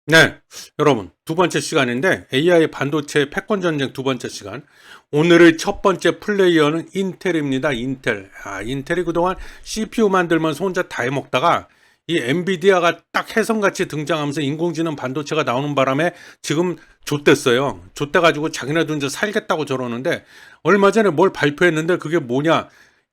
네, 여러분, 두 번째 시간인데 AI 반도체 패권 전쟁 두 번째 시간. 오늘의 첫 번째 플레이어는 인텔입니다. 인텔. 인텔이 그동안 CPU 만들면서 혼자 다 해먹다가 이 엔비디아가 딱 혜성같이 등장하면서 인공지능 반도체가 나오는 바람에 지금 좆됐어요. 좆돼가지고 자기네도 이제 살겠다고 저러는데 얼마 전에 뭘 발표했는데 그게 뭐냐?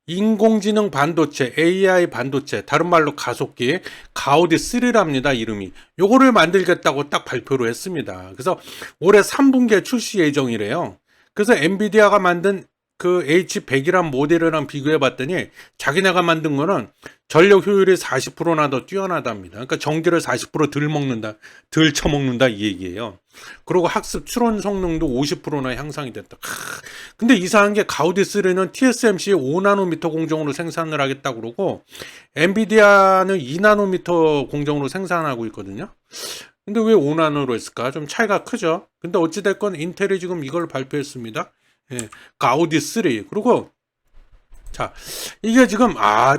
인공지능 반도체, AI 반도체, 다른 말로 가속기, 가우디 3랍니다, 이름이. 요거를 만들겠다고 딱 발표를 했습니다. 그래서 올해 3분기에 출시 예정이래요. 그래서 엔비디아가 만든 그 H100이란 모델이랑 비교해 봤더니 자기네가 만든 거는 전력 효율이 40%나 더 뛰어나답니다. 그러니까 전기를 40%덜 먹는다, 덜 처먹는다 이 얘기예요. 그리고 학습 추론 성능도 50%나 향상이 됐다. 근데 이상한 게 가우디3는 TSMC 5나노미터 공정으로 생산을 하겠다고 그러고 엔비디아는 2나노미터 공정으로 생산하고 있거든요. 근데 왜 5나노로 했을까? 좀 차이가 크죠. 근데 어찌됐건 인텔이 지금 이걸 발표했습니다. 예, 가우디 3. 그리고 자, 이게 지금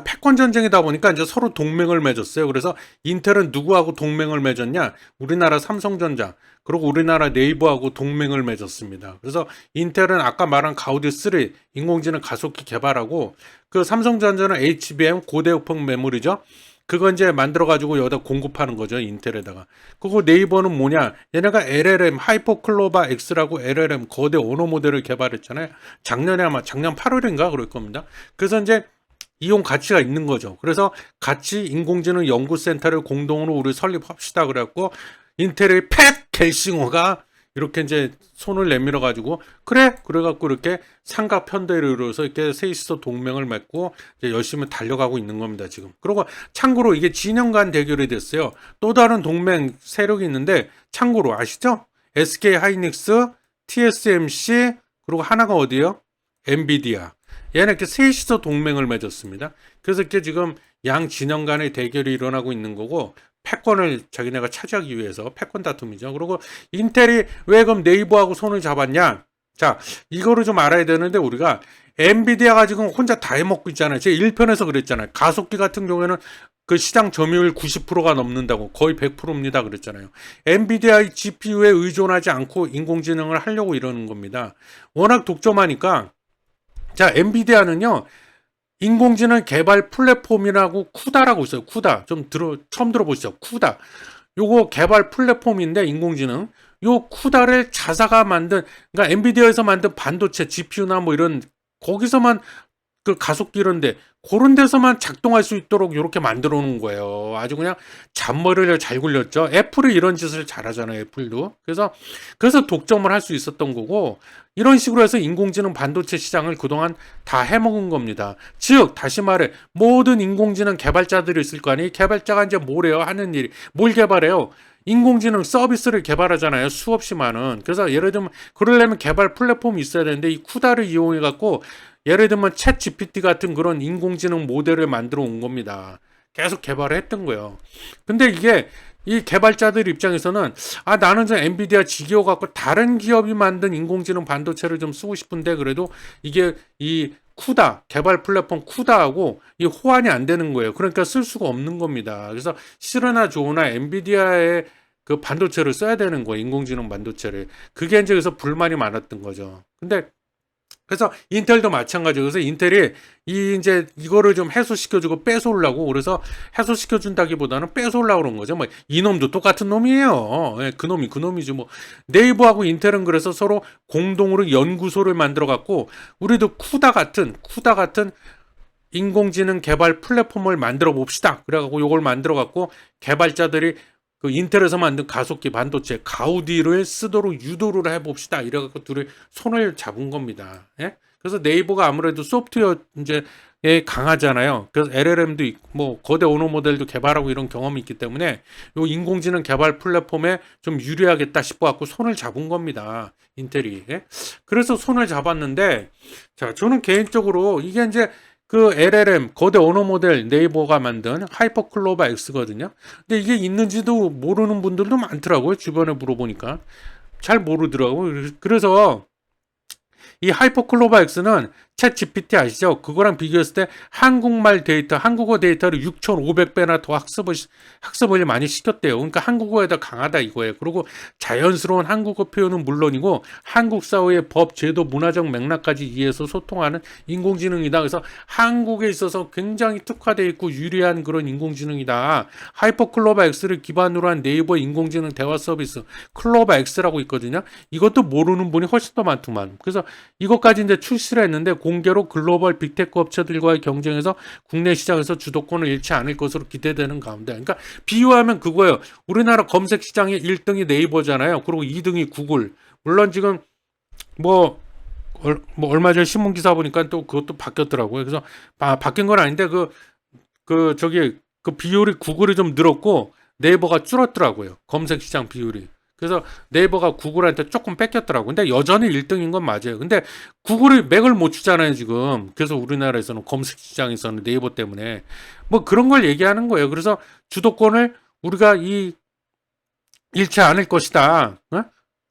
패권 전쟁이다 보니까 이제 서로 동맹을 맺었어요. 그래서 인텔은 누구하고 동맹을 맺었냐? 우리나라 삼성전자, 그리고 우리나라 네이버하고 동맹을 맺었습니다. 그래서 인텔은 아까 말한 가우디 3 인공지능 가속기 개발하고 그 삼성전자는 HBM 고대역폭 메모리죠. 그거 이제 만들어가지고 여기다 공급하는 거죠, 인텔에다가. 그리고 네이버는 뭐냐? 얘네가 LLM, 하이퍼클로바 X라고 LLM, 거대 언어 모델을 개발했잖아요. 작년에 아마 작년 8월인가 그럴 겁니다. 그래서 이제 이용 가치가 있는 거죠. 그래서 같이 인공지능 연구센터를 공동으로 우리 설립합시다. 그래갖고 인텔의 팻 갤싱어가 이렇게 이제 손을 내밀어 가지고 그래갖고 이렇게 삼각 편대를 이루어서 이렇게 셋이서 동맹을 맺고 이제 열심히 달려가고 있는 겁니다 지금. 그리고 참고로 이게 진영 간 대결이 됐어요. 또 다른 동맹 세력이 있는데 참고로 아시죠? SK 하이닉스, TSMC 그리고 하나가 어디요? 엔비디아. 얘는 이렇게 셋이서 동맹을 맺었습니다. 그래서 이렇게 지금 양 진영 간의 대결이 일어나고 있는 거고 패권을 자기네가 차지하기 위해서 패권 다툼이죠. 그리고 인텔이 왜 그럼 네이버하고 손을 잡았냐? 자, 이거를 좀 알아야 되는데 우리가 엔비디아가 지금 혼자 다 해먹고 있잖아요. 제가 1편에서 그랬잖아요. 가속기 같은 경우에는 그 시장 점유율 90%가 넘는다고 거의 100%입니다. 그랬잖아요. 엔비디아의 GPU에 의존하지 않고 인공지능을 하려고 이러는 겁니다. 워낙 독점하니까 자, 엔비디아는요. 인공지능 개발 플랫폼이라고 쿠다라고 있어요. 쿠다. 처음 들어보시죠? 쿠다. 요거 개발 플랫폼인데 인공지능. 요 쿠다를 자사가 만든 그러니까 엔비디아에서 만든 반도체 GPU나 뭐 이런 거기서만 그 가속기 이런데 그런 데서만 작동할 수 있도록 이렇게 만들어 놓은 거예요. 아주 그냥 잔머리를 잘 굴렸죠. 애플이 이런 짓을 잘하잖아요. 애플도. 그래서 독점을 할 수 있었던 거고 이런 식으로 해서 인공지능 반도체 시장을 그동안 다 해먹은 겁니다. 즉 다시 말해 모든 인공지능 개발자들이 있을 거 아니에요. 개발자가 이제 뭘 해요? 하는 일이 뭘 개발해요? 인공지능 서비스를 개발하잖아요. 수없이 많은. 그래서 예를 들면 그러려면 개발 플랫폼이 있어야 되는데 이 쿠다를 이용해 갖고 예를 들면 챗 GPT 같은 그런 인공지능 모델을 만들어 온 겁니다. 계속 개발을 했던 거예요. 근데 이게 이 개발자들 입장에서는 나는 좀 엔비디아 지겨워 갖고 다른 기업이 만든 인공지능 반도체를 좀 쓰고 싶은데 그래도 이게 이 쿠다 개발 플랫폼 쿠다하고 이 호환이 안 되는 거예요. 그러니까 쓸 수가 없는 겁니다. 그래서 싫으나 좋으나 엔비디아의 그 반도체를 써야 되는 거예요. 인공지능 반도체를. 그게 이제 그래서 불만이 많았던 거죠. 근데 그래서 인텔도 마찬가지예요. 그래서 인텔이 이제 이거를 좀 해소시켜주고 뺏어오려고 그래서 해소시켜준다기보다는 뺏어오려고 그런 거죠. 뭐 이놈도 똑같은 놈이에요. 예, 그놈이죠. 뭐 네이버하고 인텔은 그래서 서로 공동으로 연구소를 만들어 갖고 우리도 쿠다 같은 인공지능 개발 플랫폼을 만들어 봅시다. 그래갖고 이걸 만들어 갖고 개발자들이 그 인텔에서 만든 가속기 반도체 가우디를 쓰도록 유도를 해봅시다. 이래갖고 둘이 손을 잡은 겁니다. 예? 그래서 네이버가 아무래도 소프트웨어 이제에 강하잖아요. 그래서 LLM도 있고 뭐 거대 언어 모델도 개발하고 이런 경험이 있기 때문에 요 인공지능 개발 플랫폼에 좀 유리하겠다 싶어갖고 손을 잡은 겁니다. 인텔이. 예? 그래서 손을 잡았는데 자 저는 개인적으로 이게 이제 그 LLM 거대 언어 모델 네이버가 만든 하이퍼클로바 X거든요. 근데 이게 있는지도 모르는 분들도 많더라고요. 주변에 물어보니까 잘 모르더라고요. 그래서 이 하이퍼클로바 X는 챗 GPT 아시죠? 그거랑 비교했을 때 한국말 데이터, 한국어 데이터를 6,500배나 더 학습을 많이 시켰대요. 그러니까 한국어에다 강하다 이거예요. 그리고 자연스러운 한국어 표현은 물론이고 한국 사회의 법, 제도, 문화적 맥락까지 이해해서 소통하는 인공지능이다. 그래서 한국에 있어서 굉장히 특화되어 있고 유리한 그런 인공지능이다. 하이퍼클로바 X를 기반으로 한 네이버 인공지능 대화 서비스 클로바 X라고 있거든요. 이것도 모르는 분이 훨씬 더 많더만. 그래서 이것까지 이제 출시를 했는데 공개로 글로벌 빅테크 업체들과의 경쟁에서 국내 시장에서 주도권을 잃지 않을 것으로 기대되는 가운데, 그러니까 비유하면 그거예요. 우리나라 검색 시장의 1등이 네이버잖아요. 그리고 2등이 구글. 물론 지금 뭐 얼마 전에 신문 기사 보니까 또 그것도 바뀌었더라고요. 그래서 바뀐 건 아닌데 그 비율이 구글이 좀 늘었고 네이버가 줄었더라고요. 검색 시장 비율이. 그래서 네이버가 구글한테 조금 뺏겼더라고요. 근데 여전히 1등인 건 맞아요. 근데 구글이 맥을 못 추잖아요, 지금. 그래서 우리나라에서는 검색 시장에서는 네이버 때문에 뭐 그런 걸 얘기하는 거예요. 그래서 주도권을 우리가 잃지 않을 것이다. 어?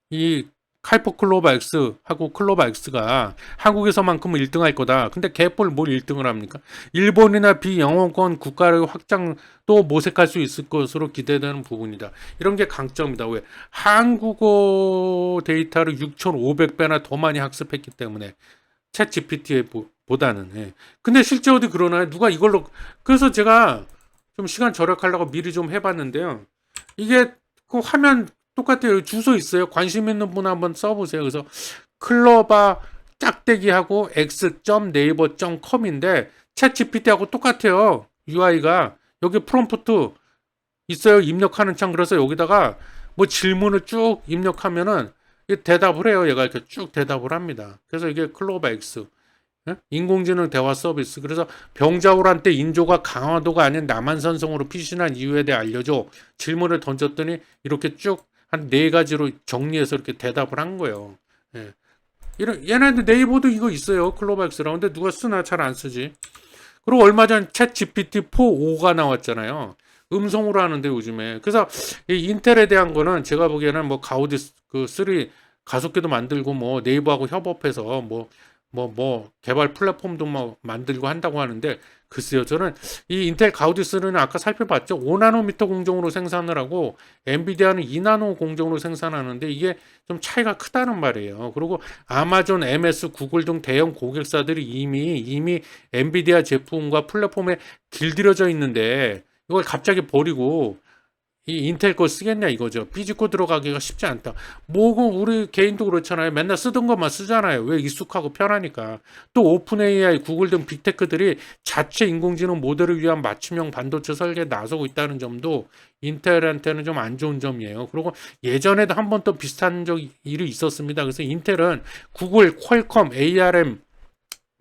이 하이퍼클로바 X하고 클로바 X가 한국에서만큼은 1등 할 거다. 근데 개뿔 뭘 1등을 합니까? 일본이나 비영어권 국가를 확장도 모색할 수 있을 것으로 기대되는 부분이다. 이런 게 강점이다. 왜? 한국어 데이터를 6,500배나 더 많이 학습했기 때문에 챗 GPT 보다는. 예. 근데 실제 어디 그러나요? 누가 이걸로. 그래서 제가 좀 시간 절약하려고 미리 좀 해봤는데요. 이게 그 화면 똑같아요. 주소 있어요. 관심 있는 분 한번 써보세요. 그래서 클로바 짝대기하고 x.naver.com인데 챗 GPT하고 똑같아요. UI가 여기 프롬프트 있어요. 입력하는 창. 그래서 여기다가 뭐 질문을 쭉 입력하면은 대답을 해요. 얘가 이렇게 쭉 대답을 합니다. 그래서 이게 클로바 X. 인공지능 대화 서비스. 그래서 병자호란때 인조가 강화도가 아닌 남한산성으로 피신한 이유에 대해 알려줘. 질문을 던졌더니 이렇게 쭉 한 4가지로 정리해서 이렇게 대답을 한 거예요. 예. 얘네들 네이버도 이거 있어요. 클로바엑스라고. 근데 누가 쓰나? 잘 안 쓰지. 그리고 얼마 전 챗 GPT-4.5가 나왔잖아요. 음성으로 하는데 요즘에. 그래서 이 인텔에 대한 거는 제가 보기에는 뭐 가우디 그 3 가속기도 만들고 뭐 네이버하고 협업해서 뭐 개발 플랫폼도 뭐 만들고 한다고 하는데 글쎄요. 저는 이 인텔 가우디3는 아까 살펴봤죠. 5나노미터 공정으로 생산을 하고 엔비디아는 2나노 공정으로 생산하는데 이게 좀 차이가 크다는 말이에요. 그리고 아마존, MS, 구글 등 대형 고객사들이 이미 엔비디아 제품과 플랫폼에 길들여져 있는데 이걸 갑자기 버리고 이 인텔 거 쓰겠냐 이거죠. 삐집고 들어가기가 쉽지 않다. 뭐 우리 개인도 그렇잖아요. 맨날 쓰던 것만 쓰잖아요. 왜? 익숙하고 편하니까. 또 오픈 AI, 구글 등 빅테크들이 자체 인공지능 모델을 위한 맞춤형 반도체 설계에 나서고 있다는 점도 인텔한테는 좀 안 좋은 점이에요. 그리고 예전에도 한 번 또 비슷한 일이 있었습니다. 그래서 인텔은 구글, 퀄컴, ARM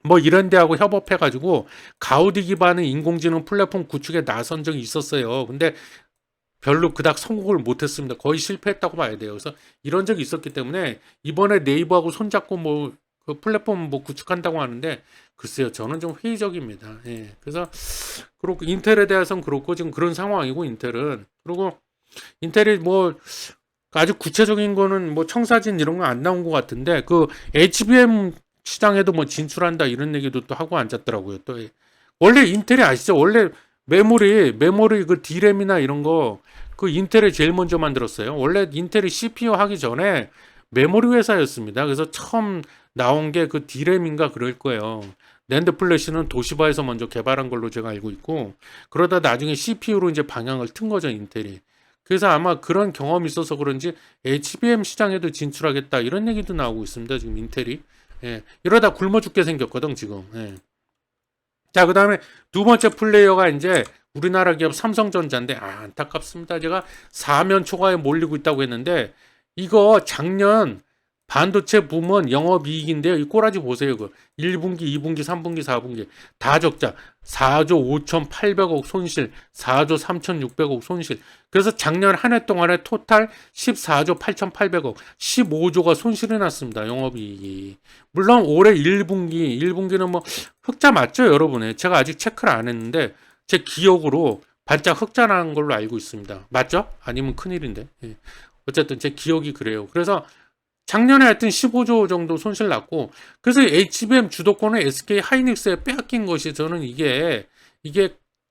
뭐 이런 데하고 협업해가지고 가우디 기반의 인공지능 플랫폼 구축에 나선 적이 있었어요. 근데 별로 그닥 성공을 못했습니다. 거의 실패했다고 봐야 돼요. 그래서 이런 적이 있었기 때문에 이번에 네이버하고 손잡고 뭐 그 플랫폼 뭐 구축한다고 하는데 글쎄요, 저는 좀 회의적입니다. 예. 그래서 그렇고 인텔에 대해서는 그렇고 지금 그런 상황이고 인텔은. 그리고 인텔이 뭐 아주 구체적인 거는 뭐 청사진 이런 거 안 나온 것 같은데 그 HBM 시장에도 뭐 진출한다 이런 얘기도 또 하고 앉았더라고요. 또 원래 인텔이 아시죠? 원래 메모리 그 D램이나 이런 거 그 인텔이 제일 먼저 만들었어요. 원래 인텔이 CPU 하기 전에 메모리 회사였습니다. 그래서 처음 나온 게 그 D램인가 그럴 거예요. 낸드 플래시는 도시바에서 먼저 개발한 걸로 제가 알고 있고 그러다 나중에 CPU로 이제 방향을 튼 거죠, 인텔이. 그래서 아마 그런 경험이 있어서 그런지 HBM 시장에도 진출하겠다 이런 얘기도 나오고 있습니다. 지금 인텔이. 예. 이러다 굶어 죽게 생겼거든, 지금. 예. 자, 그 다음에 두 번째 플레이어가 이제 우리나라 기업 삼성전자인데, 안타깝습니다. 제가 사면 초과에 몰리고 있다고 했는데, 이거 작년 반도체 부문 영업이익인데요. 이 꼬라지 보세요. 그 1분기, 2분기, 3분기, 4분기 다 적자. 4조 5,800억 손실, 4조 3,600억 손실. 그래서 작년 한 해 동안에 토탈 14조 8,800억, 15조가 손실이 났습니다. 영업이익이. 물론 올해 1분기는 뭐 흑자 맞죠, 여러분? 제가 아직 체크를 안 했는데 제 기억으로 반짝 흑자 난 걸로 알고 있습니다. 맞죠? 아니면 큰일인데. 예. 어쨌든 제 기억이 그래요. 그래서 작년에 하여튼 15조 정도 손실 났고, 그래서 HBM 주도권을 SK 하이닉스에 빼앗긴 것이 저는 이게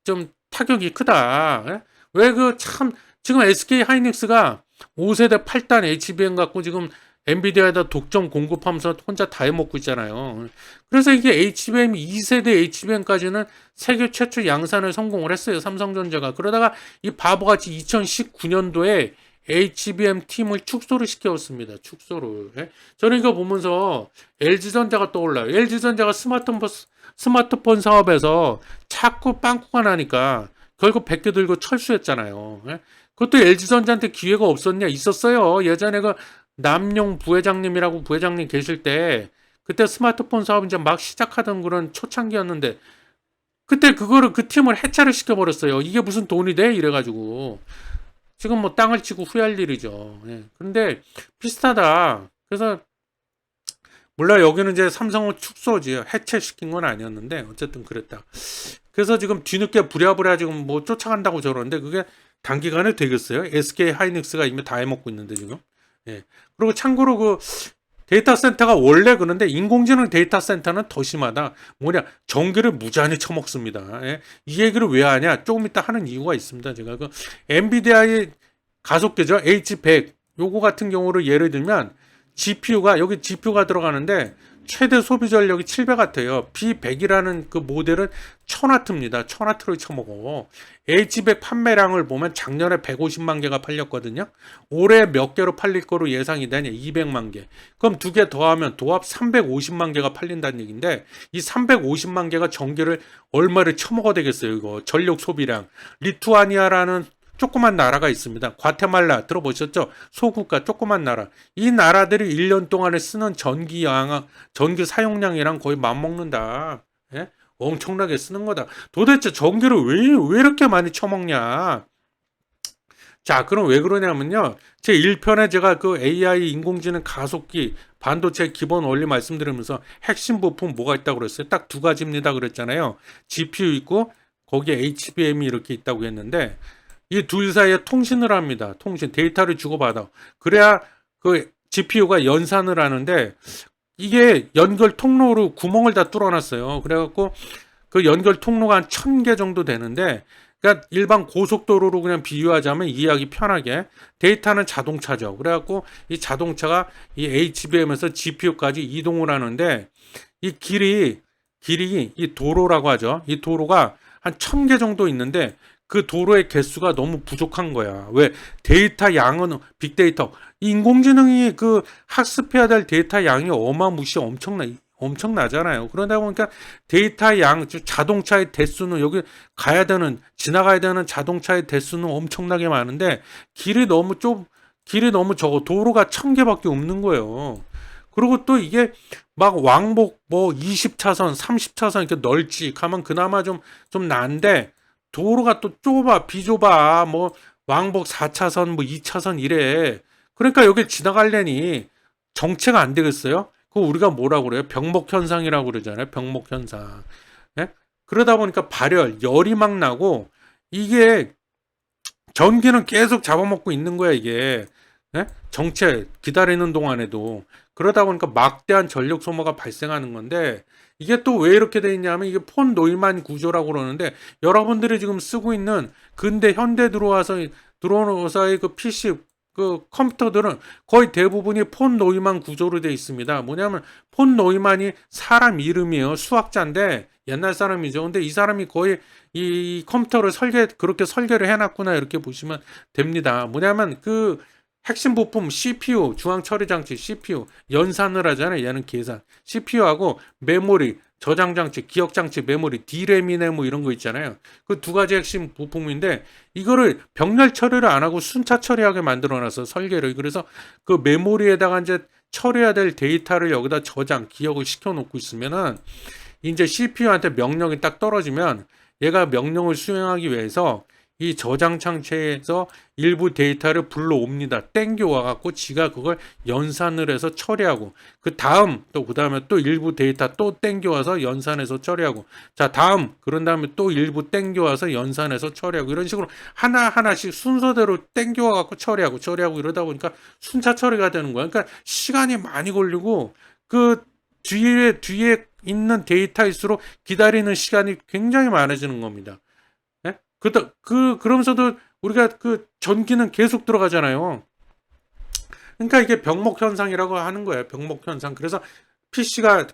좀 타격이 크다. 예? 왜 그 참, 지금 SK 하이닉스가 5세대 8단 HBM 갖고 지금 엔비디아에다 독점 공급하면서 혼자 다 해먹고 있잖아요. 그래서 이게 HBM 2세대 HBM까지는 세계 최초 양산을 성공을 했어요. 삼성전자가. 그러다가 이 바보같이 2019년도에 HBM 팀을 축소를 시켰습니다. 축소를. 예? 저는 이거 보면서 LG전자가 떠올라요. LG전자가 스마트폰 사업에서 자꾸 빵꾸가 나니까 결국 백개 들고 철수했잖아요. 예? 그것도 LG전자한테 기회가 없었냐? 있었어요. 예전에 그 남용 부회장님이라고 부회장님 계실 때 그때 스마트폰 사업 이제 막 시작하던 그런 초창기였는데 그때 그거를 그 팀을 해체를 시켜버렸어요. 이게 무슨 돈이 돼? 이래가지고. 지금 뭐 땅을 치고 후회할 일이죠. 예. 근데 비슷하다. 그래서 몰라 여기는 이제 삼성은 축소지 해체시킨 건 아니었는데 어쨌든 그랬다. 그래서 지금 뒤늦게 부랴부랴 지금 뭐 쫓아간다고 저러는데 그게 단기간에 되겠어요? SK 하이닉스가 이미 다 해먹고 있는데 지금. 예. 그리고 참고로 그 데이터 센터가 원래 그런데 인공지능 데이터 센터는 더 심하다. 뭐냐 전기를 무지하게 처먹습니다. 예? 이 얘기를 왜 하냐? 조금 이따 하는 이유가 있습니다. 제가 그 엔비디아의 가속계죠 H100 요거 같은 경우를 예를 들면 GPU가 여기 GPU가 들어가는데 최대 소비 전력이 700W예요. B100이라는 그 모델은 1000W입니다. 1000W를 쳐먹어. H100 판매량을 보면 작년에 150만 개가 팔렸거든요. 올해 몇 개로 팔릴 거로 예상이 되냐? 200만 개. 그럼 두 개 더하면 도합 350만 개가 팔린다는 얘기인데 이 350만 개가 전기를 얼마를 쳐먹어야 되겠어요. 이거 전력 소비량. 리투아니아라는 조그만 나라가 있습니다. 과테말라 들어보셨죠? 소국가 조그만 나라. 이 나라들이 1년 동안에 쓰는 전기 사용량이랑 거의 맞먹는다. 예? 엄청나게 쓰는 거다. 도대체 전기를 왜 이렇게 많이 처먹냐? 자, 그럼 왜 그러냐면요. 제 1편에 제가 그 AI 인공지능 가속기 반도체 기본 원리 말씀드리면서 핵심 부품 뭐가 있다고 그랬어요? 딱 두 가지입니다 그랬잖아요. GPU 있고 거기에 HBM이 이렇게 있다고 했는데 이 둘 사이에 통신을 합니다. 통신, 데이터를 주고받아. 그래야 그 GPU가 연산을 하는데 이게 연결 통로로 구멍을 다 뚫어놨어요. 그래갖고 그 연결 통로가 한 1000개 정도 되는데 그러니까 일반 고속도로로 그냥 비유하자면 이해하기 편하게 데이터는 자동차죠. 그래갖고 이 자동차가 이 HBM에서 GPU까지 이동을 하는데 이 길이 이 도로라고 하죠. 이 도로가 한 1000개 정도 있는데 그 도로의 개수가 너무 부족한 거야. 왜? 데이터 양은 빅데이터. 인공지능이 그 학습해야 될 데이터 양이 어마무시 엄청나잖아요. 그러다 보니까 데이터 양, 자동차의 대수는 여기 지나가야 되는 자동차의 대수는 엄청나게 많은데 길이 너무 적어. 도로가 1000개밖에 없는 거예요. 그리고 또 이게 막 왕복 뭐 20차선, 30차선 이렇게 널찍하면 그나마 좀 나은데 도로가 또 비좁아. 뭐 왕복 4차선, 뭐 2차선 이래. 그러니까 여기 지나가려니 정체가 안 되겠어요? 그거 우리가 뭐라고 그래요? 병목 현상이라고 그러잖아요. 병목 현상. 예? 그러다 보니까 열이 막 나고 이게 전기는 계속 잡아먹고 있는 거야, 이게. 예? 정체 기다리는 동안에도. 그러다 보니까 막대한 전력 소모가 발생하는 건데 이게 또 왜 이렇게 돼 있냐면 이게 폰 노이만 구조라고 그러는데 여러분들이 지금 쓰고 있는 근대 현대 들어와서의 그 PC 그 컴퓨터들은 거의 대부분이 폰 노이만 구조로 돼 있습니다. 뭐냐면 폰 노이만이 사람 이름이에요. 수학자인데 옛날 사람이죠. 근데 이 사람이 거의 이 컴퓨터를 그렇게 설계를 해놨구나 이렇게 보시면 됩니다. 뭐냐면 그 핵심 부품 CPU, 중앙 처리 장치 CPU 연산을 하잖아요. 얘는 계산. CPU하고 메모리, 저장 장치, 기억 장치, 메모리, D램이네 뭐 이런 거 있잖아요. 그 두 가지 핵심 부품인데 이거를 병렬 처리를 안 하고 순차 처리하게 만들어 놨어. 설계를. 그래서 그 메모리에다가 이제 처리해야 될 데이터를 여기다 기억을 시켜 놓고 있으면은 이제 CPU한테 명령이 딱 떨어지면 얘가 명령을 수행하기 위해서 이 저장 창체에서 일부 데이터를 불러옵니다. 땡겨와 갖고 지가 그걸 연산을 해서 처리하고, 그 다음에 또 일부 데이터 또 땡겨와서 연산해서 처리하고, 자 다음 그런 다음에 또 일부 땡겨와서 연산해서 처리하고, 이런 식으로 하나하나씩 순서대로 땡겨와 갖고 처리하고 이러다 보니까 순차 처리가 되는 거야. 그러니까 시간이 많이 걸리고, 그 뒤에 있는 데이터일수록 기다리는 시간이 굉장히 많아지는 겁니다. 예? 그러면서도 우리가 그 전기는 계속 들어가잖아요. 그러니까 이게 병목 현상이라고 하는 거예요. 병목 현상. 그래서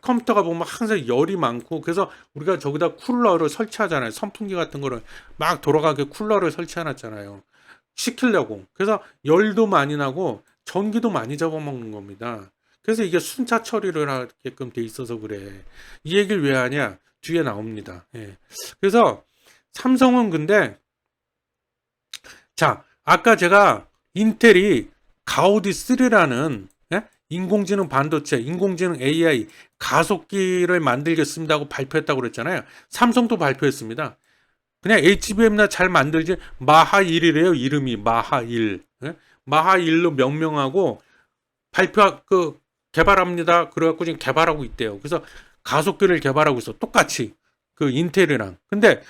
컴퓨터가 보면 항상 열이 많고, 그래서 우리가 저기다 쿨러를 설치하잖아요. 선풍기 같은 거를 막 돌아가게 쿨러를 설치해놨잖아요. 식히려고. 그래서 열도 많이 나고 전기도 많이 잡아먹는 겁니다. 그래서 이게 순차 처리를 하게끔 돼 있어서 그래. 이 얘기를 왜 하냐? 뒤에 나옵니다. 예. 그래서 삼성은 근데, 자, 아까 제가 인텔이 가우디 3라는 인공지능 반도체, 인공지능 AI 가속기를 만들겠습니다 하고 발표했다고 그랬잖아요. 삼성도 발표했습니다. 그냥 HBM이나 잘 만들지, 마하1이래요. 이름이 마하1. 마하1로 명명하고 개발합니다. 그래갖고 지금 개발하고 있대요. 그래서 가속기를 개발하고 있어. 똑같이 그 인텔이랑. 근데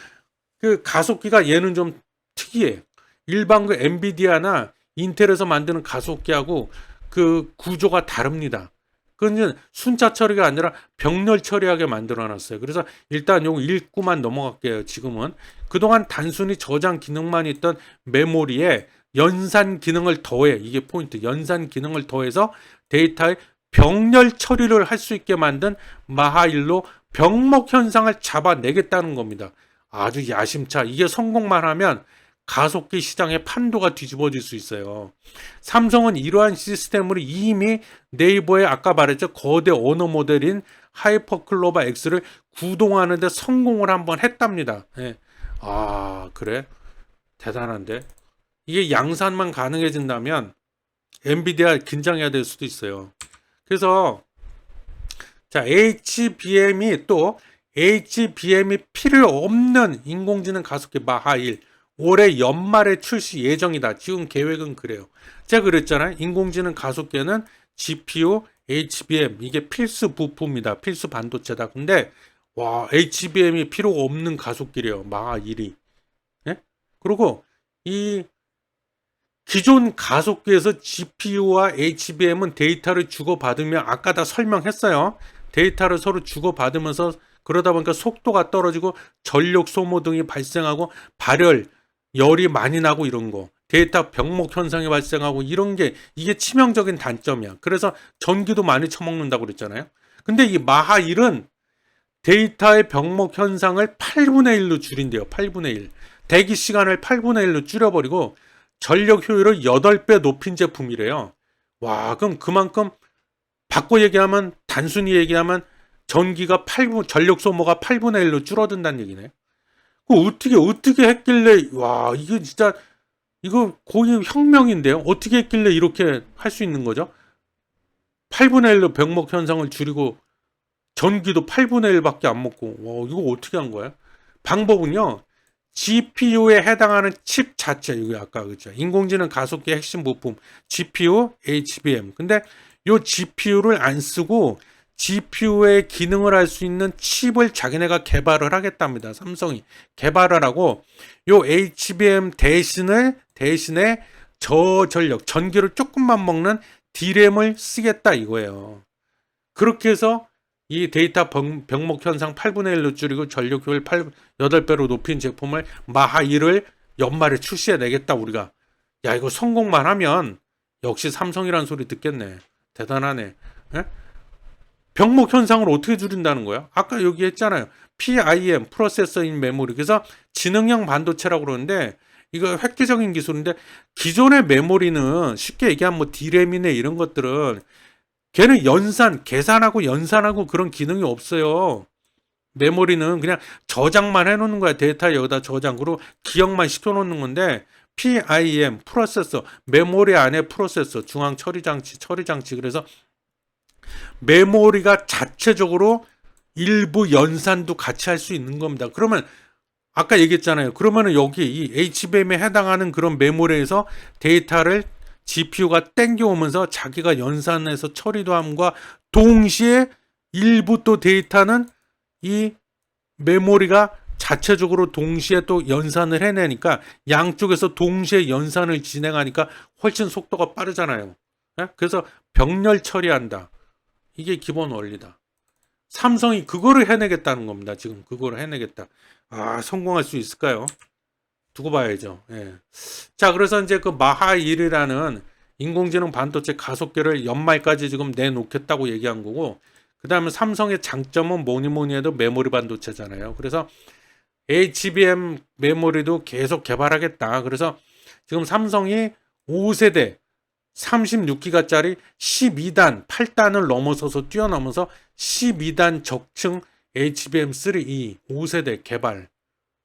그 가속기가 얘는 좀 특이해. 일반 그 엔비디아나 인텔에서 만드는 가속기하고 그 구조가 다릅니다. 그건 순차 처리가 아니라 병렬 처리하게 만들어 놨어요. 그래서 일단 요거 읽고만 넘어갈게요. 지금은 그동안 단순히 저장 기능만 있던 메모리에 연산 기능을 더해. 이게 포인트. 연산 기능을 더해서 데이터의 병렬 처리를 할 수 있게 만든 마하1로 병목 현상을 잡아내겠다는 겁니다. 아주 야심차. 이게 성공만 하면 가속기 시장의 판도가 뒤집어질 수 있어요. 삼성은 이러한 시스템으로 이미 네이버에 아까 말했죠. 거대 언어 모델인 하이퍼클로바 X를 구동하는 데 성공을 한번 했답니다. 예. 아, 그래? 대단한데? 이게 양산만 가능해진다면 엔비디아 긴장해야 될 수도 있어요. 그래서 자, HBM이 필요 없는 인공지능 가속기 마하1 올해 연말에 출시 예정이다. 지금 계획은 그래요. 제가 그랬잖아요. 인공지능 가속기에는 GPU, HBM 이게 필수 부품이다. 필수 반도체다. 근데 와, HBM이 필요가 없는 가속기래요. 마하1이. 예? 그리고 이 기존 가속기에서 GPU와 HBM은 데이터를 주고받으며, 아까 다 설명했어요. 데이터를 서로 주고받으면서 그러다 보니까 속도가 떨어지고 전력 소모 등이 발생하고 발열, 열이 많이 나고 이런 거, 데이터 병목 현상이 발생하고 이런 게, 이게 치명적인 단점이야. 그래서 전기도 많이 처먹는다고 그랬잖아요. 근데 이 마하1은 데이터의 병목 현상을 8분의 1로 줄인대요. 8분의 1. 대기 시간을 8분의 1로 줄여버리고 전력 효율을 8배 높인 제품이래요. 와, 그럼 그만큼 단순히 얘기하면 전력 소모가 8분의 1로 줄어든다는 얘기네. 어떻게 했길래, 와, 이게 진짜, 이거 거의 혁명인데요? 어떻게 했길래 이렇게 할 수 있는 거죠? 8분의 1로 병목 현상을 줄이고 전기도 8분의 1밖에 안 먹고, 와, 이거 어떻게 한 거야? 방법은요, GPU에 해당하는 칩 자체, 이거 아까 그죠? 인공지능 가속기 핵심 부품, GPU, HBM. 근데 요 GPU를 안 쓰고 GPU의 기능을 할 수 있는 칩을 자기네가 개발을 하겠답니다. 삼성이 개발을 하고, 요 HBM 대신에 저전력, 전기를 조금만 먹는 D램을 쓰겠다 이거예요. 그렇게 해서 이 데이터 병목 현상 8분의 1로 줄이고 전력 효율 8배로 높인 제품을 마하1을 연말에 출시해내겠다 우리가. 야, 이거 성공만 하면 역시 삼성이라는 소리 듣겠네. 대단하네. 에? 병목 현상을 어떻게 줄인다는 거야? 아까 여기 했잖아요. PIM, 프로세서 인 메모리. 그래서 지능형 반도체라고 그러는데, 이거 획기적인 기술인데, 기존의 메모리는 쉽게 얘기하면 뭐 D램이네 이런 것들은 걔는 계산하고 연산하고 그런 기능이 없어요. 메모리는 그냥 저장만 해놓는 거야. 데이터 여기다 저장, 그리고 기억만 시켜놓는 건데, PIM, 프로세서, 메모리 안에 프로세서, 중앙 처리장치. 그래서 메모리가 자체적으로 일부 연산도 같이 할 수 있는 겁니다. 그러면 아까 얘기했잖아요. 그러면은 여기 이 HBM에 해당하는 그런 메모리에서 데이터를 GPU가 땡겨오면서 자기가 연산해서 처리도 함과 동시에 일부 또 데이터는 이 메모리가 자체적으로 동시에 또 연산을 해내니까 양쪽에서 동시에 연산을 진행하니까 훨씬 속도가 빠르잖아요. 예? 그래서 병렬 처리한다. 이게 기본 원리다. 삼성이 그거를 해내겠다는 겁니다. 지금 그거를 해내겠다. 아, 성공할 수 있을까요? 두고 봐야죠. 예. 자, 그래서 이제 그 마하1이라는 인공지능 반도체 가속계를 연말까지 지금 내놓겠다고 얘기한 거고, 그 다음에 삼성의 장점은 뭐니 뭐니 해도 메모리 반도체잖아요. 그래서 HBM 메모리도 계속 개발하겠다. 그래서 지금 삼성이 5세대 36기가짜리 12단, 8단을 넘어서서 뛰어넘어서 12단 적층 HBM3E 5세대 개발.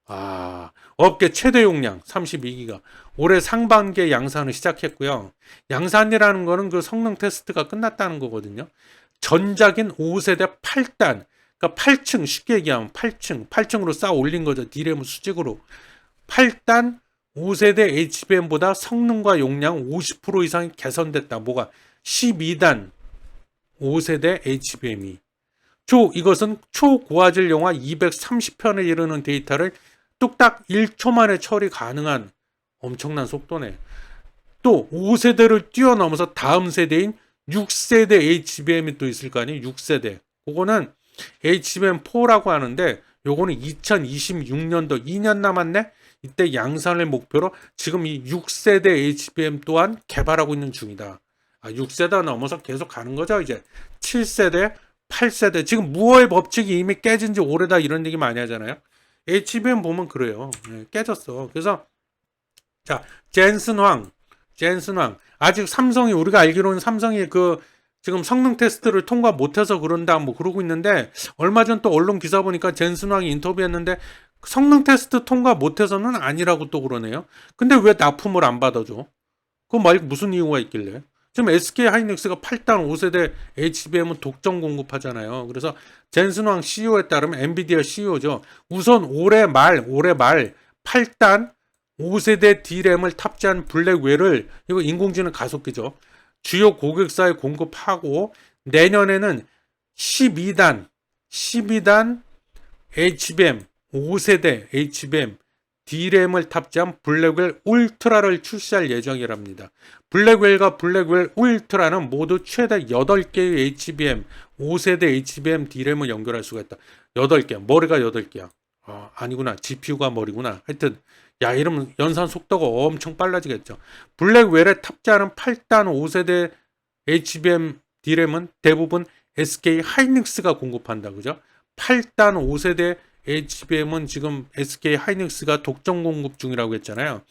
아, 업계 최대 용량 32기가. 올해 상반기에 양산을 시작했고요. 양산이라는 거는 그 성능 테스트가 끝났다는 거거든요. 전작인 5세대 8단. 그러니까 8층, 쉽게 얘기하면 8층으로 쌓아 올린 거죠. D램 수직으로. 8단 5세대 HBM보다 성능과 용량 50% 이상이 개선됐다. 뭐가? 12단 5세대 HBM이. 이것은 초고화질 영화 230편에 이르는 데이터를 뚝딱 1초 만에 처리 가능한 엄청난 속도네. 또 5세대를 뛰어넘어서 다음 세대인 6세대 HBM이 또 있을 거 아니에요. 6세대. 그거는 HBM4라고 하는데 요거는 2026년도 2년 남았네. 이때 양산을 목표로 지금 이 6세대 HBM 또한 개발하고 있는 중이다. 6세대 넘어서 계속 가는 거죠. 이제 7세대, 8세대. 지금 무어의 법칙이 이미 깨진 지 오래다 이런 얘기 많이 하잖아요. HBM 보면 그래요. 깨졌어. 그래서 자, 젠슨 황. 아직 삼성이 우리가 알기로는 삼성이 그 지금 성능 테스트를 통과 못해서 그런다 뭐 그러고 있는데 얼마 전 또 언론 기사 보니까 젠슨 황이 인터뷰했는데 성능 테스트 통과 못해서는 아니라고 또 그러네요. 근데 왜 납품을 안 받아줘? 그거 말고 무슨 이유가 있길래? 지금 SK 하이닉스가 8단 5세대 HBM은 독점 공급하잖아요. 그래서 젠슨 황 CEO에 따르면 엔비디아 CEO죠. 우선 올해 말 8단 5세대 D램을 탑재한 블랙웰을 이거 인공지능 가속기죠. 주요 고객사에 공급하고 내년에는 12단 HBM 5세대 HBM D램을 탑재한 블랙웰 울트라를 출시할 예정이랍니다. 블랙웰과 블랙웰 울트라는 모두 최대 8개의 HBM 5세대 HBM D램을 연결할 수가 있다. 8개. 머리가 8개야. 아니구나. GPU가 머리구나. 하여튼 이러면 연산 속도가 엄청 빨라지겠죠. 블랙웰에 탑재하는 8단 5세대 HBM D램은 대부분 SK 하이닉스가 공급한다. 그죠? 8단 5세대 HBM은 지금 SK 하이닉스가 독점 공급 중이라고 했잖아요.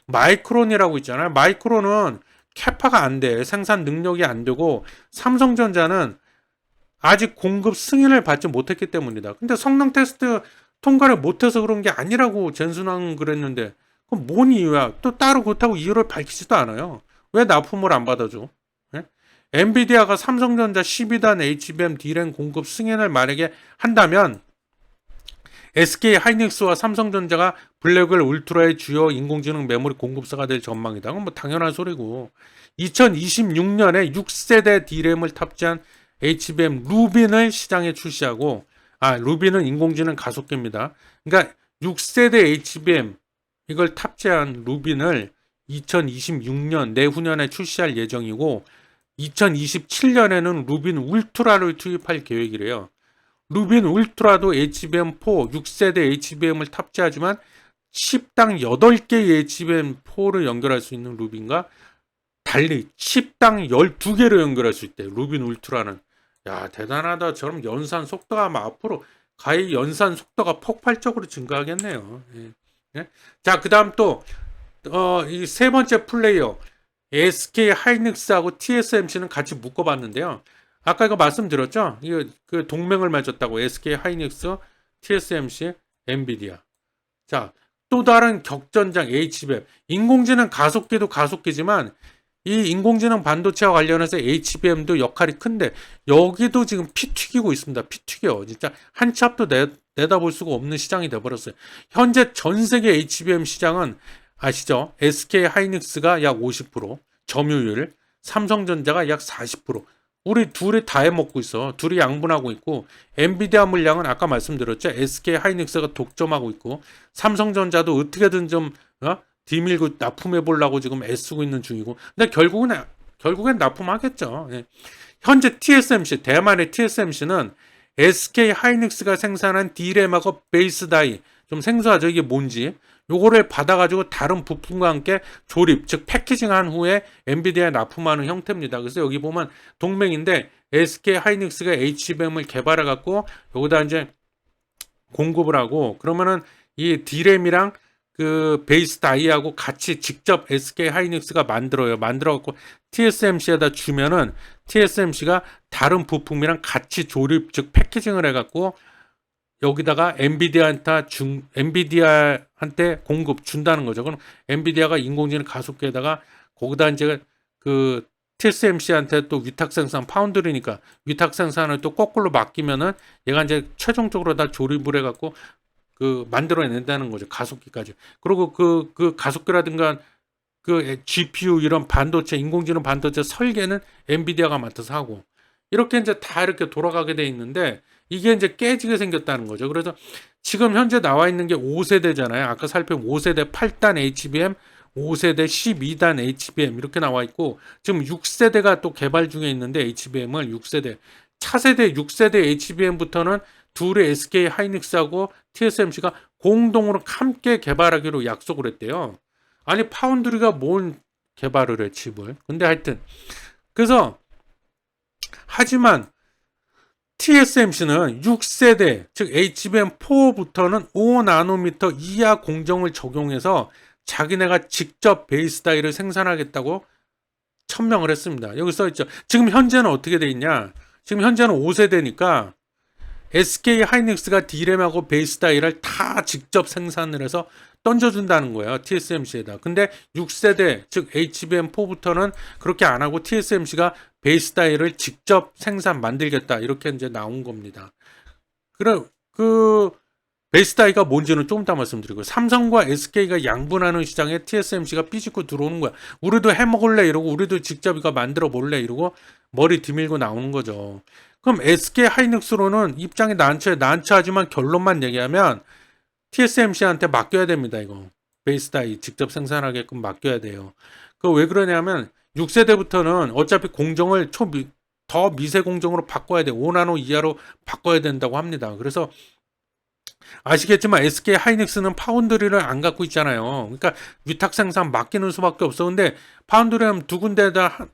마이크론이라고 있잖아요. 마이크론은 캐파가 안 돼. 생산 능력이 안 되고 삼성전자는 아직 공급 승인을 받지 못했기 때문이다. 근데 성능 테스트 통과를 못해서 그런 게 아니라고 젠슨왕 그랬는데 그럼 뭔 이유야? 또 따로 그렇다고 이유를 밝히지도 않아요. 왜 납품을 안 받아줘? 네? 엔비디아가 삼성전자 12단 HBM D램 공급 승인을 만약에 한다면 SK 하이닉스와 삼성전자가 블랙웰 울트라의 주요 인공지능 메모리 공급사가 될 전망이다. 그건 뭐 당연한 소리고 2026년에 6세대 D램을 탑재한 HBM 루빈을 시장에 출시하고 루빈은 인공지능 가속기입니다. 그러니까 6세대 HBM 이걸 탑재한 루빈을 2026년 내후년에 출시할 예정이고 2027년에는 루빈 울트라를 투입할 계획이래요. 루빈 울트라도 HBM4 6세대 HBM을 탑재하지만 10당 8개의 HBM4를 연결할 수 있는 루빈과 달리 10당 12개로 연결할 수 있대. 루빈 울트라는. 야, 대단하다. 저럼 연산 속도가 아마 앞으로 가히 연산 속도가 폭발적으로 증가하겠네요. 예. 자, 그 다음 또 이 세 번째 플레이어 SK 하이닉스하고 TSMC는 같이 묶어봤는데요. 아까 이거 말씀드렸죠? 이거 그 동맹을 맺었다고 SK 하이닉스, TSMC, 엔비디아. 자, 또 다른 격전장 HBM. 인공지능 가속기도 가속기지만 이 인공지능 반도체와 관련해서 HBM도 역할이 큰데 여기도 지금 피 튀기고 있습니다. 피 튀겨. 진짜 한 치 앞도 내다볼 수가 없는 시장이 돼버렸어요. 현재 전 세계 HBM 시장은 아시죠? SK 하이닉스가 약 50%, 점유율, 삼성전자가 약 40%. 우리 둘이 다 해먹고 있어. 둘이 양분하고 있고, 엔비디아 물량은 아까 말씀드렸죠. SK 하이닉스가 독점하고 있고, 삼성전자도 어떻게든 좀 뒤밀고 납품해 보려고 지금 애쓰고 있는 중이고. 근데 결국엔 납품하겠죠. 예. 현재 TSMC, 대만의 TSMC는 SK 하이닉스가 생산한 D램하고 베이스 다이, 좀 생소하죠? 이게 뭔지. 요거를 받아가지고 다른 부품과 함께 조립, 즉 패키징한 후에 엔비디아에 납품하는 형태입니다. 그래서 여기 보면 동맹인데 SK 하이닉스가 HBM을 개발해갖고 여기다 이제 공급을 하고, 그러면은 이 D램이랑 그 베이스 다이하고 같이 직접 SK 하이닉스가 만들어갖고 TSMC에다 주면은 TSMC가 다른 부품이랑 같이 조립, 즉 패키징을 해갖고 여기다가 엔비디아한테 공급 준다는 거죠. 그럼 엔비디아가 인공지능 가속기에다가 거기다 이제 그 TSMC한테 또 위탁 생산, 파운드리니까 위탁 생산을 또 거꾸로 맡기면은 얘가 이제 최종적으로 다 조립을 해갖고 그 만들어낸다는 거죠. 가속기까지. 그리고 그 가속기라든가 그 GPU 이런 반도체, 인공지능 반도체 설계는 엔비디아가 맡아서 하고, 이렇게 이제 다 이렇게 돌아가게 돼 있는데 이게 이제 깨지게 생겼다는 거죠. 그래서 지금 현재 나와 있는 게 5세대잖아요. 아까 살펴본 5세대 8단 HBM, 5세대 12단 HBM 이렇게 나와 있고, 지금 6세대가 또 개발 중에 있는데 HBM을 6세대, 차세대 6세대 HBM부터는 둘의 SK 하이닉스하고 TSMC가 공동으로 함께 개발하기로 약속을 했대요. 아니 파운드리가 뭔 개발을 해 칩을. 근데 하여튼 그래서 하지만 TSMC는 6세대 즉 HBM4부터는 5나노미터 이하 공정을 적용해서 자기네가 직접 베이스 다이를 생산하겠다고 천명을 했습니다. 여기 써있죠. 지금 현재는 어떻게 돼 있냐. 지금 현재는 5세대니까 SK 하이닉스가 D램하고 베이스 다이를 다 직접 생산을 해서 던져준다는 거예요. TSMC에다. 근데 6세대 즉 HBM4부터는 그렇게 안 하고 TSMC가 베이스 다이를 직접 만들겠다. 이렇게 이제 나온 겁니다. 그 베이스 다이가 뭔지는 좀 이따 말씀드리고, 삼성과 SK가 양분하는 시장에 TSMC가 삐집고 들어오는 거야. 우리도 해먹을래 이러고, 우리도 직접 이거 만들어 볼래 이러고 머리 뒤밀고 나오는 거죠. 그럼 SK 하이닉스로는 입장이 난처하지만 결론만 얘기하면 TSMC한테 맡겨야 됩니다. 이거 베이스 다이 직접 생산하게끔 맡겨야 돼요. 그 왜 그러냐면 6세대부터는 어차피 공정을 더 미세 공정으로 바꿔야 돼. 5나노 이하로 바꿔야 된다고 합니다. 그래서 아시겠지만 SK 하이닉스는 파운드리를 안 갖고 있잖아요. 그러니까 위탁 생산 맡기는 수밖에 없어. 근데 파운드리는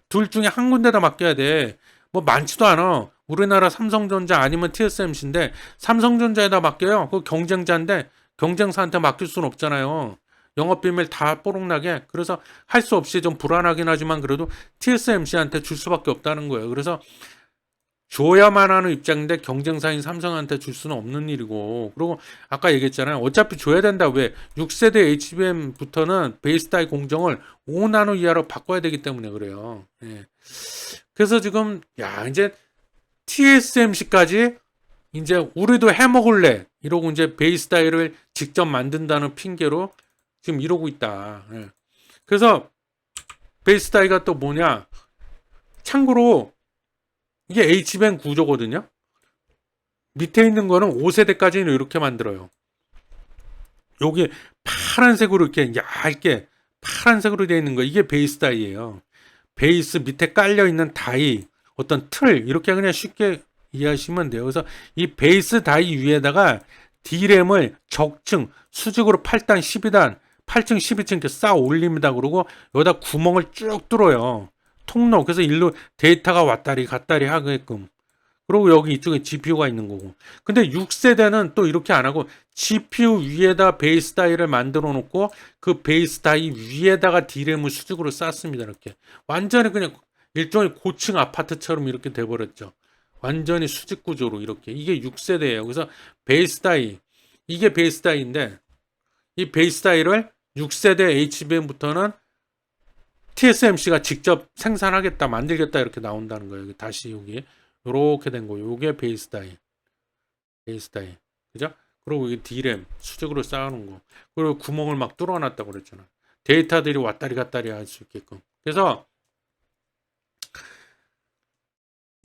둘 중에 한 군데다 맡겨야 돼. 뭐 많지도 않아. 우리나라 삼성전자 아니면 TSMC인데 삼성전자에다 맡겨요. 그 경쟁자인데 경쟁사한테 맡길 수는 없잖아요. 영업비밀 다 뽀록나게. 그래서 할 수 없이 좀 불안하긴 하지만 그래도 TSMC한테 줄 수밖에 없다는 거예요. 그래서 줘야만 하는 입장인데 경쟁사인 삼성한테 줄 수는 없는 일이고, 그리고 아까 얘기했잖아요. 어차피 줘야 된다. 왜? 6세대 HBM부터는 베이스 다이 공정을 5나노 이하로 바꿔야 되기 때문에 그래요. 예. 그래서 지금 이제 TSMC까지 이제 우리도 해먹을래 이러고 이제 베이스 다이를 직접 만든다는 핑계로 지금 이러고 있다. 예. 그래서 베이스 다이가 또 뭐냐? 참고로 이게 HBM 구조거든요. 밑에 있는 거는 5세대까지는 이렇게 만들어요. 여기 파란색으로 이렇게 얇게 파란색으로 되어 있는 거, 이게 베이스 다이예요. 베이스 밑에 깔려 있는 다이, 어떤 틀, 이렇게 그냥 쉽게 이해하시면 돼요. 그래서 이 베이스 다이 위에다가 D램을 적층, 수직으로 8단, 12단, 8층, 12층 이렇게 쌓아 올립니다. 그리고 여기다 구멍을 쭉 뚫어요. 통로. 그래서 일로 데이터가 왔다리 갔다리 하게끔. 그리고 여기 이쪽에 GPU가 있는 거고. 근데 6세대는 또 이렇게 안 하고 GPU 위에다 베이스 다이를 만들어 놓고 그 베이스 다이 위에다가 D램을 수직으로 쌓습니다. 이렇게. 완전히 그냥 일종의 고층 아파트처럼 이렇게 돼버렸죠. 완전히 수직 구조로 이렇게. 이게 6세대예요. 그래서 베이스 다이, 이게 베이스 다이인데 이 베이스 다이를 6세대 HBM부터는 TSMC가 직접 생산하겠다, 만들겠다 이렇게 나온다는 거예요. 다시 여기 이렇게 된 거예요. 이게 베이스 다이. 베이스 다이. 그죠? 그리고 이게 D램 수직으로 쌓아놓은 거. 그리고 구멍을 막 뚫어놨다고 그랬잖아. 데이터들이 왔다리 갔다리 할 수 있게끔. 그래서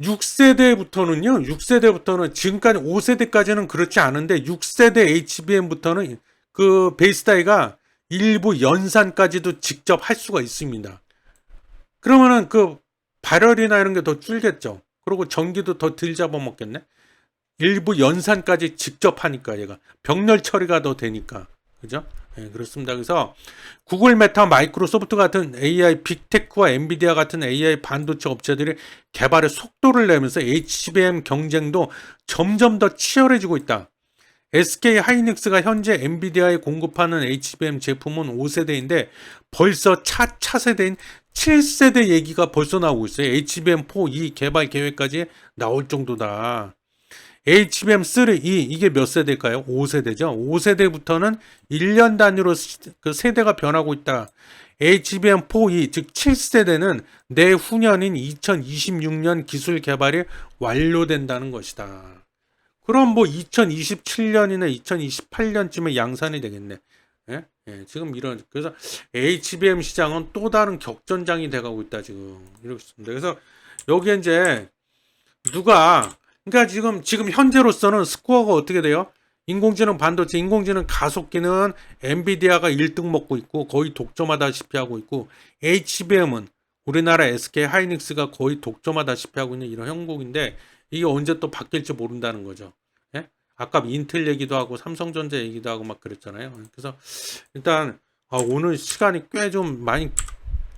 6세대부터는 지금까지 5세대까지는 그렇지 않은데 6세대 HBM부터는 그 베이스 다이가 일부 연산까지도 직접 할 수가 있습니다. 그러면은 그 발열이나 이런 게 더 줄겠죠. 그리고 전기도 더 덜 잡아먹겠네. 일부 연산까지 직접 하니까 얘가 병렬 처리가 더 되니까. 그죠? 예, 그렇습니다. 그래서 구글, 메타, 마이크로소프트 같은 AI 빅테크와 엔비디아 같은 AI 반도체 업체들이 개발의 속도를 내면서 HBM 경쟁도 점점 더 치열해지고 있다. SK 하이닉스가 현재 엔비디아에 공급하는 HBM 제품은 5세대인데 벌써 차세대인 7세대 얘기가 벌써 나오고 있어요. HBM4E 개발 계획까지 나올 정도다. HBM3E 이게 몇 세대일까요? 5세대죠. 5세대부터는 1년 단위로 그 세대가 변하고 있다. HBM4E 즉 7세대는 내후년인 2026년 기술 개발이 완료된다는 것이다. 그럼 뭐 2027년이나 2028년쯤에 양산이 되겠네. 예? 예, 지금 이런 그래서 HBM 시장은 또 다른 격전장이 돼가고 있다 지금 이렇게 있습니다. 그래서 여기에 이제 누가 그러니까 지금 현재로서는 스코어가 어떻게 돼요? 인공지능 반도체, 인공지능 가속기는 엔비디아가 1등 먹고 있고 거의 독점하다시피 하고 있고 HBM은 우리나라 SK 하이닉스가 거의 독점하다시피 하고 있는 이런 형국인데 이게 언제 또 바뀔지 모른다는 거죠. 예? 아까 인텔 얘기도 하고 삼성전자 얘기도 하고 막 그랬잖아요. 그래서 일단 오늘 시간이 꽤 좀 많이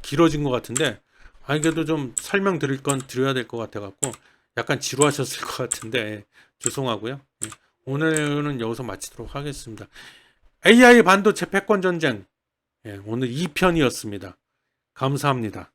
길어진 것 같은데 그래도 좀 설명드릴 건 드려야 될 것 같아 갖고 약간 지루하셨을 것 같은데 죄송하고요. 오늘은 여기서 마치도록 하겠습니다. AI 반도체 패권 전쟁 오늘 2편이었습니다. 감사합니다.